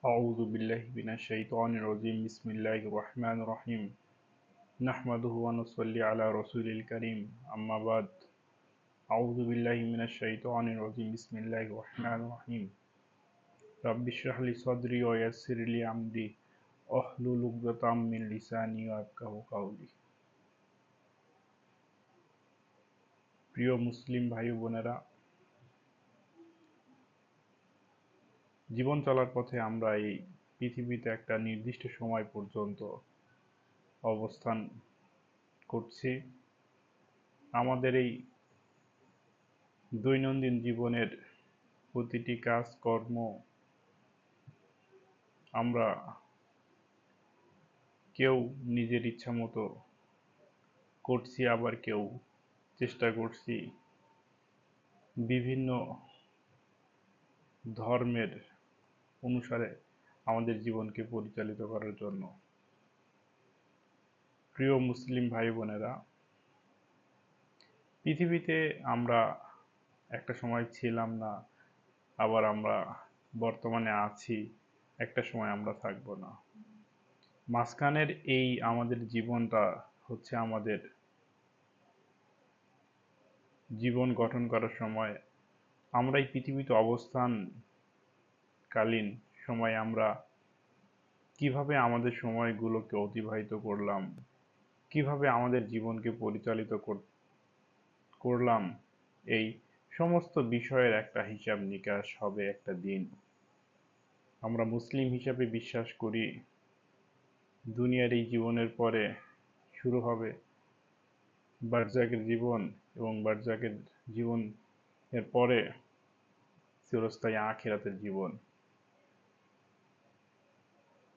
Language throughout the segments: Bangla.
أعوذ بالله من الشيطان الرجيم بسم الله الرحمن الرحيم نحمده ونصلي على رسول الكريم أما بعد أعوذ بالله من الشيطان الرجيم بسم الله الرحمن الرحيم رب اشرح لي صدري ويسر لي أمري واحلل عقدة من لساني يفقهوا قولي প্রিয় মুসলিম ভাই বোনেরা, জীবন চলার পথে আমরা এই পৃথিবীতে একটা নির্দিষ্ট সময় পর্যন্ত অবস্থান করছি। আমাদের এই দৈনন্দিন জীবনের প্রতিটি কাজ কর্ম আমরা কেউ নিজের ইচ্ছা মতো করছি, আবার কেউ চেষ্টা করছি বিভিন্ন ধর্মের অনুসারে আমাদের জীবনকে পরিচালিত করার জন্য। প্রিয় মুসলিম ভাই বোনেরা, পৃথিবীতে আমরা একটা সময় ছিলাম না, আবার আমরা বর্তমানে আছি, একটা সময় আমরা থাকবো না। মাঝখানের এই আমাদের জীবনটা হচ্ছে আমাদের জীবন গঠন করার সময়। আমরা এই পৃথিবীতে অবস্থানকালীন সময় আমরা কিভাবে আমাদের সময়গুলোকে অতিবাহিত করলাম, কিভাবে আমাদের জীবনকে পরিচালিত করলাম, এই সমস্ত বিষয়ের একটা হিসাব নিকাশ হবে একটা দিন। আমরা মুসলিম হিসাবে বিশ্বাস করি দুনিয়ার এই জীবনের পরে শুরু হবে বারজাকের জীবন, এবং বারজাকের জীবন এর পরে চিরস্থায়ী আখিরাতের জীবন।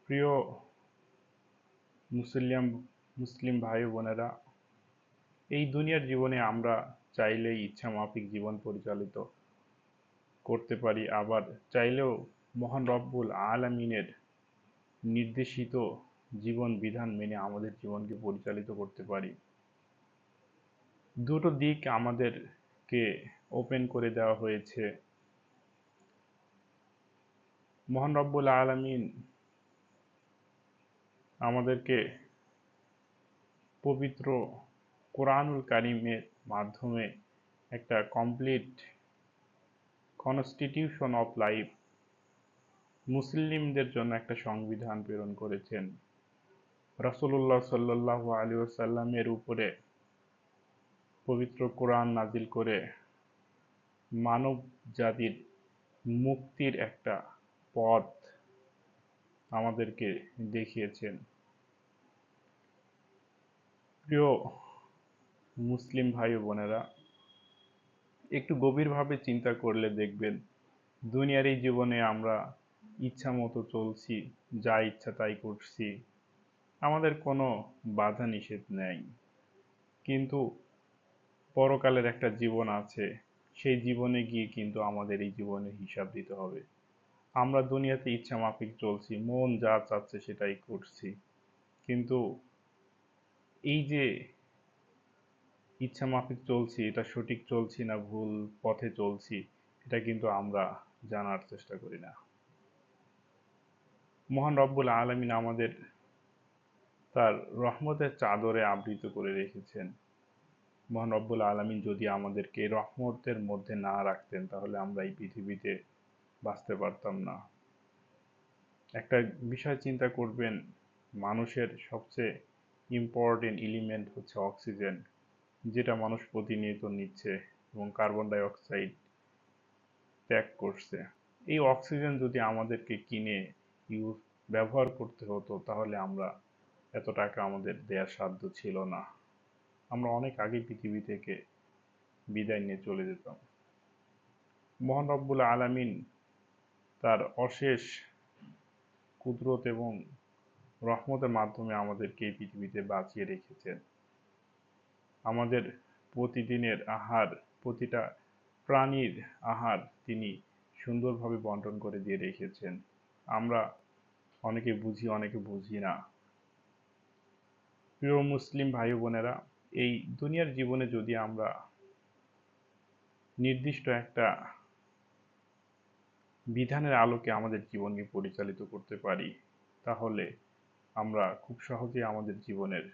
প্রিয় মুসলিম ভাই বোনেরা, এই দুনিয়ার জীবনে আমরা চাইলেই ইচ্ছা মাফিক জীবন পরিচালিত করতে পারি, আবার চাইলেও মহান রব্বুল আলামিনের নির্দেশিত জীবন বিধান মেনে আমাদের জীবনকে পরিচালিত করতে পারি। দুটো দিক আমাদেরকে ওপেন করে দেওয়া হয়েছে। মহান রব্বুল আলামিন আমাদেরকে পবিত্র কোরআনুল কারিমের মাধ্যমে একটা কমপ্লিট কনস্টিটিউশন অফ লাইফ, মুসলিমদের জন্য একটা সংবিধান প্রেরণ করেছেন। রাসূলুল্লাহ সাল্লাল্লাহু আলাইহি ওয়াসাল্লামের উপরে পবিত্র কোরআন নাজিল করে মানব জাতির মুক্তির একটা পথ আমাদেরকে দেখিয়েছেন। প্রিয় মুসলিম ভাই ও বোনেরা, একটু গভীরভাবে চিন্তা করলে দেখবেন দুনিয়ার এই জীবনে আমরা ইচ্ছা মতো চলছি, যা ইচ্ছা তাই করছি, আমাদের কোনো বাধা নিষেধ নেই। কিন্তু পরকালের একটা জীবন আছে, সেই জীবনে গিয়ে কিন্তু আমাদের এই জীবনের হিসাব দিতে হবে। আমরা দুনিয়াতে ইচ্ছা মাফিক চলছি, মন যা চাচ্ছে সেটাই করছি, কিন্তু এই যে ইচ্ছা মাফিক চলছি, এটা সঠিক চলছি না ভুল পথে চলছি, এটা কিন্তু আমরা জানার চেষ্টা করি না। মহান রব্বুল আলামিন আমাদের তার রহমতের চাদরে আবৃত করে রেখেছেন। মহান রব্বুল আলামিন যদি আমাদেরকে রহমতের মধ্যে না রাখতেন, তাহলে আমরা এই পৃথিবীতে বাঁচতে পারতাম না। একটা বিষয় চিন্তা করবেন, মানুষের সবচেয়ে ইম্পর্টেন্ট এলিমেন্ট হচ্ছে অক্সিজেন, যেটা মানুষ প্রতিনিয়ত নিচ্ছে এবং কার্বন ডাই অক্সাইড ত্যাগ করছে। এই অক্সিজেন যদি আমাদেরকে কিনে ব্যবহার করতে হতো, তাহলে আমরা এত টাকা আমাদের দেয়ার সাধ্য ছিল না। আমরা অনেক আগে পৃথিবী থেকে বিদায় নিয়ে চলে যেতাম। মহান রব্বুল আলামিন তার অশেষ কুদরত এবং রহমতের মাধ্যমে আমাদেরকে এই পৃথিবীতে বাঁচিয়ে রেখেছেন। আমাদের প্রতিদিনের আহার, প্রতিটা প্রাণীর আহার তিনি সুন্দরভাবে বন্টন করে দিয়ে রেখেছেন। আমরা অনেকে বুঝি, অনেকে বুঝি না। প্রিয় মুসলিম ভাই বোনেরা, এই দুনিয়ার জীবনে যদি আমরা নির্দিষ্ট একটা বিধানের আলোকে আমাদের জীবনকে পরিচালিত করতে পারি, তাহলে আমরা খুব সহজেই আমাদের জীবনের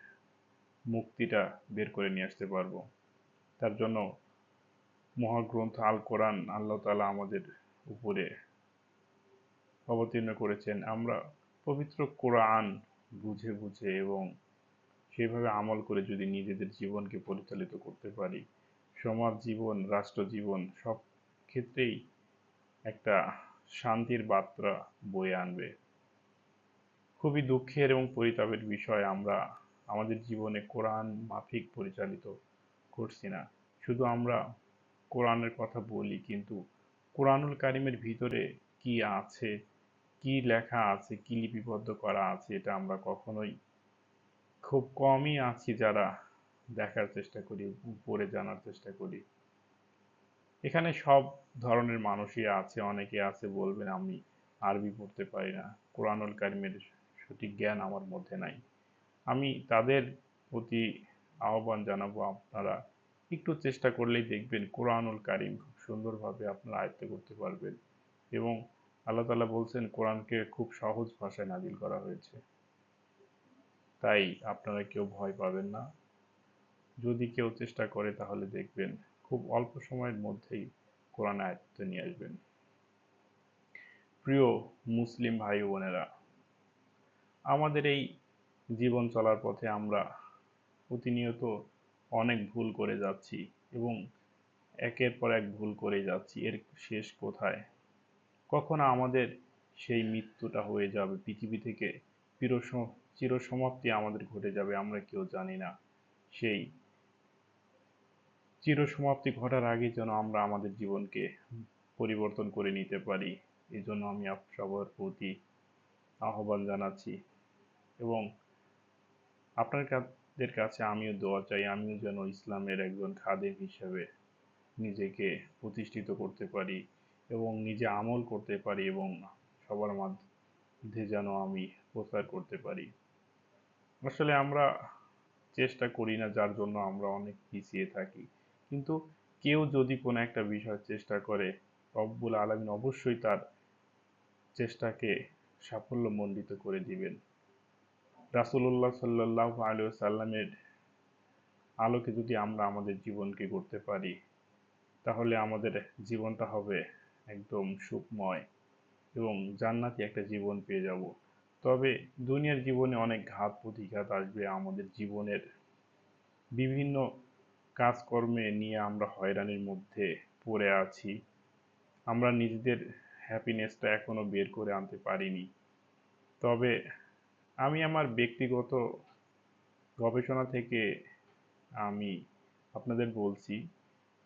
মুক্তিটা বের করে নিয়ে আসতে পারবো। তার জন্য মহাগ্রন্থ আল কোরআন আল্লাহ তাআলা আমাদের উপরে অবতীর্ণ করেছেন। আমরা পবিত্র কোরআন বুঝে বুঝে এবং সেভাবে আমল করে যদি নিজেদের জীবনকে পরিচালিত করতে পারি, সমাজ জীবন, রাষ্ট্র জীবন সব ক্ষেত্রেই একটা শান্তির বার্তা বয়ে আনবে। খুবই দুঃখের এবং পরিতাপের বিষয়, আমরা আমাদের জীবনে কোরআন মাফিক পরিচালিত করছি না। শুধু আমরা কোরআনের কথা বলি, কিন্তু কোরআনুল কারিমের ভিতরে কি আছে, কি লেখা আছে, কি লিপিবদ্ধ করা আছে, এটা আমরা কখনোই, খুব কমই আছি যারা দেখার চেষ্টা করি, পড়ে জানার চেষ্টা করি। এখানে সব ধরনের মানুষই আছে। অনেকে আছে বলবেন আমি আরবি পড়তে পারি না, কোরআনুল কারিমের সঠিক জ্ঞান আমার মধ্যে নাই। আমি তাদের প্রতি আহ্বান জানাবো, আপনারা একটু চেষ্টা করলেই দেখবেন কোরআনুল কারিম খুব সুন্দরভাবে আপনারা আয়ত্ত করতে পারবেন। এবং আল্লাহ তাআলা বলছেন কোরআনকে খুব সহজ ভাষায় নাজিল করা হয়েছে, তাই আপনারা কেউ ভয় পাবেন না। যদি কেউ চেষ্টা করে তাহলে দেখবেন খুব অল্প সময়ের মধ্যেই কোরআন আয়ত্তে নিয়ে আসবেন। প্রিয় মুসলিম ভাই বোনেরা, আমাদের এই জীবন চলার পথে আমরা প্রতিনিয়ত অনেক ভুল করে যাচ্ছি এবং একের পর এক ভুল করে যাচ্ছি। এর শেষ কোথায়? কখন আমাদের সেই মৃত্যুটা হয়ে যাবে, পৃথিবী থেকে চিরসমাপ্তি আমাদের ঘটে যাবে, আমরা কেউ জানি না। সেই চিরসমাপ্তি ঘটার আগে যেন আমরা আমাদের জীবনকে পরিবর্তন করে নিতে পারি, এই জন্য আমি সবার প্রতি আহ্বান জানাচ্ছি। এবং আপনাদের কাছে আমিও দোয়া চাই, আমিও যেন ইসলামের একজন খাদেম হিসেবে নিজেকে প্রতিষ্ঠিত করতে পারি এবং নিজে আমল করতে পারি এবং সবার মধ্যে যেন আমি প্রচার করতে পারি। আসলে আমরা চেষ্টা করি না, যার জন্য আমরা অনেক পিছিয়ে থাকি। কিন্তু কেউ যদি কোনো একটা বিষয় চেষ্টা করে, রব্বুল আলামিন অবশ্যই তার চেষ্টাকে সাফল্যমণ্ডিত করে দিবেন। রাসূলুল্লাহ সাল্লাল্লাহু আলাইহি ওয়াসাল্লামের আলোকে যদি আমরা আমাদের জীবনকে গড়তে পারি, তাহলে আমাদের জীবনটা হবে একদম সুখময় এবং জান্নাতি একটা জীবন পেয়ে যাব। তবে দুনিয়ার জীবনে অনেক ঘাত প্রতিঘাত আসবে, আমাদের জীবনের বিভিন্ন কাজকর্মে নিয়ে আমরা হয়রানির মধ্যে পড়ে আছি। আমরা নিজেদের হ্যাপিনেসটা এখনো বের করে আনতে পারিনি। তবে আমি আমার ব্যক্তিগত গবেষণা থেকে আমি আপনাদের বলছি,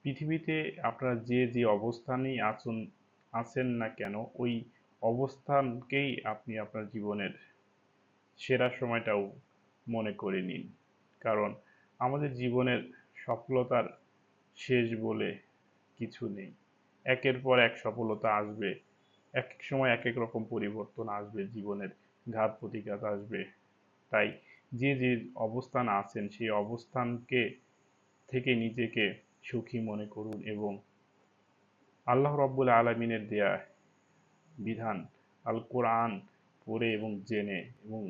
পৃথিবীতে আপনারা যে যে অবস্থানেই আছেন না কেন, ওই অবস্থানকেই আপনি আপনার জীবনের সেরা সময়টাও মনে করে নিন। কারণ আমাদের জীবনের সফলতার শেষ বলে কিছু নেই। একের পর এক সফলতা আসবে, এক এক সময় এক এক রকম পরিবর্তন আসবে, জীবনের ঘাত প্রতিঘাত আসবে। তাই যে যে অবস্থান আছেন সেই অবস্থানকে থেকে নিজেকে সুখী মনে করুন এবং আল্লাহ রাব্বুল আলামিনের দেয়া বিধান আল কোরআন পড়ে এবং জেনে এবং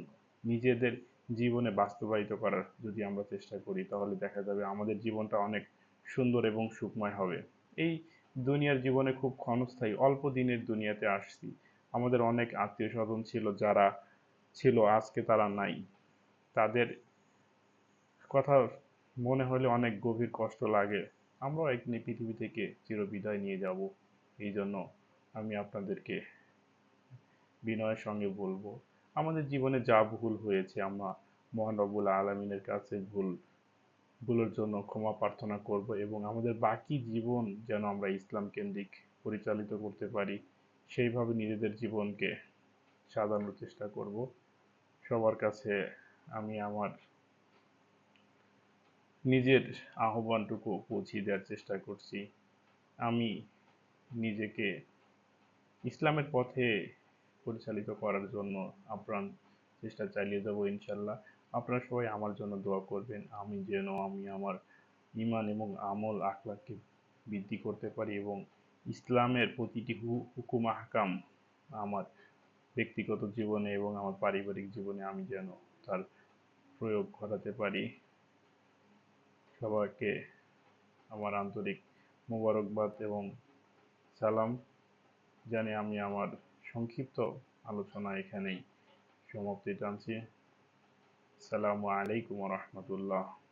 নিজেদের জীবনে বাস্তবায়িত করার যদি আমরা চেষ্টা করি, তাহলে দেখা যাবে আমাদের জীবনটা অনেক সুন্দর এবং সুখময় হবে। এই দুনিয়ার জীবনে খুব ক্ষণস্থায়ী, অল্প দিনের দুনিয়াতে আসছি। আমাদের অনেক আত্মীয় স্বজন ছিল, যারা ছিল আজকে তারা নাই। তাদের কথা মনে হলে অনেক গভীর কষ্ট লাগে। আমরাও একদিন এই পৃথিবী থেকে চিরবিদায় নিয়ে যাব। এই জন্য আমি আপনাদেরকে বিনয়ের সঙ্গে বলবো, আমাদের জীবনে যা ভুল হয়েছে আমরা মহান রব্বুল আলামিনের কাছে ভুলের জন্য ক্ষমা প্রার্থনা করব এবং আমাদের বাকি জীবন যেন আমরা ইসলাম কেন্দ্রিক পরিচালিত করতে পারি, সেইভাবে নিজেদের জীবনকে সাজানোর চেষ্টা করব। সবার কাছে আমি আমার নিজের আহ্বানটুকু পৌঁছে দেওয়ার চেষ্টা করছি। আমি নিজেকে ইসলামের পথে পরিচালিত করার জন্য আপ্রাণ চেষ্টা চালিয়ে যাব ইনশাল্লাহ। আপনারা সবাই আমার জন্য দোয়া করবেন, আমি যেন আমার ঈমান এবং আমল আখলাককে বৃদ্ধি করতে পারি এবং ইসলামের প্রতিটি হুকুম আহকাম আমার ব্যক্তিগত জীবনে এবং আমার পারিবারিক জীবনে আমি যেন তার প্রয়োগ ঘটাতে পারি। সবাইকে আমার আন্তরিক মোবারকবাদ এবং সালাম জানিয়ে আমি আমার সংক্ষিপ্ত আলোচনা এখানেই সমাপ্তি টানছি। আসসালামু আলাইকুম ওয়া রাহমাতুল্লাহ।